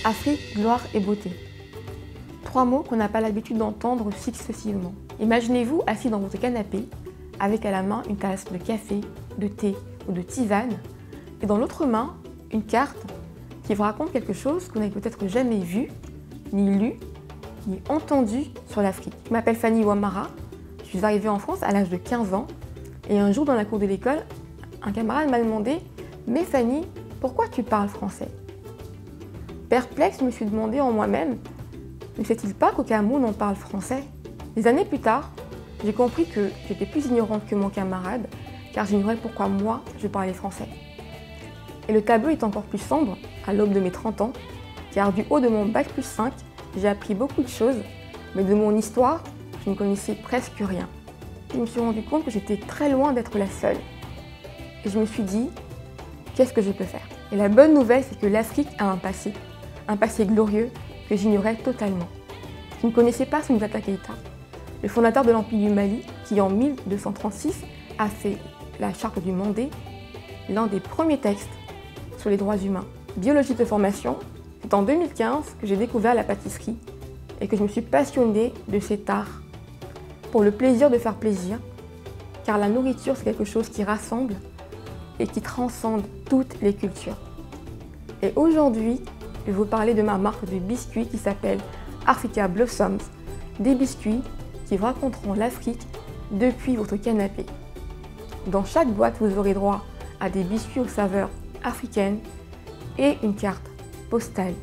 Afrique, gloire et beauté. Trois mots qu'on n'a pas l'habitude d'entendre successivement. Imaginez-vous assis dans votre canapé, avec à la main une tasse de café, de thé ou de tisane, et dans l'autre main, une carte qui vous raconte quelque chose que vous n'avez peut-être jamais vu, ni lu, ni entendu sur l'Afrique. Je m'appelle Fanny Ouamara, je suis arrivée en France à l'âge de 15 ans, et un jour dans la cour de l'école, un camarade m'a demandé « Mais Fanny, pourquoi tu parles français ?» Perplexe, je me suis demandé en moi-même « Ne sait-il pas qu'au Cameroun on parle français ?» Des années plus tard, j'ai compris que j'étais plus ignorante que mon camarade, car j'ignorais pourquoi moi, je parlais français. Et le tableau est encore plus sombre à l'aube de mes 30 ans, car du haut de mon bac plus 5, j'ai appris beaucoup de choses, mais de mon histoire, je ne connaissais presque rien. Je me suis rendu compte que j'étais très loin d'être la seule. Et je me suis dit, qu'est-ce que je peux faire? Et la bonne nouvelle, c'est que l'Afrique a un passé glorieux que j'ignorais totalement. Je ne connaissais pas Soundiata Keïta, le fondateur de l'Empire du Mali, qui en 1236 a fait la Charte du Mandé, l'un des premiers textes sur les droits humains. Biologiste de formation, c'est en 2015 que j'ai découvert la pâtisserie et que je me suis passionnée de cet art pour le plaisir de faire plaisir, car la nourriture c'est quelque chose qui rassemble et qui transcende toutes les cultures. Et aujourd'hui, je vais vous parler de ma marque de biscuits qui s'appelle Africa Blossoms, des biscuits qui vous raconteront l'Afrique depuis votre canapé. Dans chaque boîte, vous aurez droit à des biscuits aux saveurs africaines et une carte postale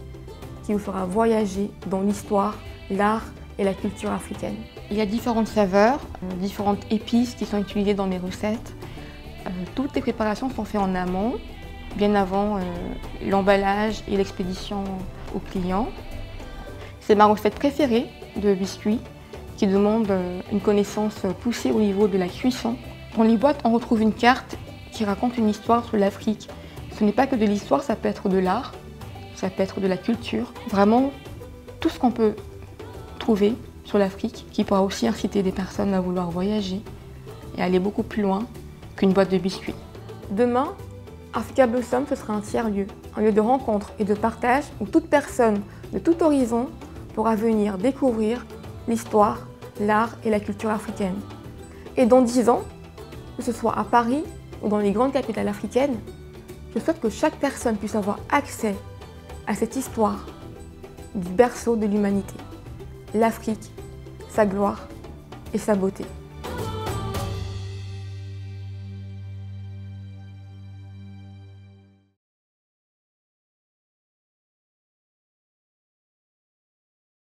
qui vous fera voyager dans l'histoire, l'art et la culture africaine. Il y a différentes saveurs, différentes épices qui sont utilisées dans mes recettes. Toutes les préparations sont faites en amont, bien avant l'emballage et l'expédition aux clients. C'est ma recette préférée de biscuits qui demande une connaissance poussée au niveau de la cuisson. Dans les boîtes, on retrouve une carte qui raconte une histoire sur l'Afrique. Ce n'est pas que de l'histoire, ça peut être de l'art, ça peut être de la culture. Vraiment, tout ce qu'on peut trouver sur l'Afrique qui pourra aussi inciter des personnes à vouloir voyager et aller beaucoup plus loin qu'une boîte de biscuits. Demain, Africa Blossom, ce sera un lieu de rencontre et de partage où toute personne de tout horizon pourra venir découvrir l'histoire, l'art et la culture africaine. Et dans 10 ans, que ce soit à Paris ou dans les grandes capitales africaines, je souhaite que chaque personne puisse avoir accès à cette histoire du berceau de l'humanité. L'Afrique, sa gloire et sa beauté.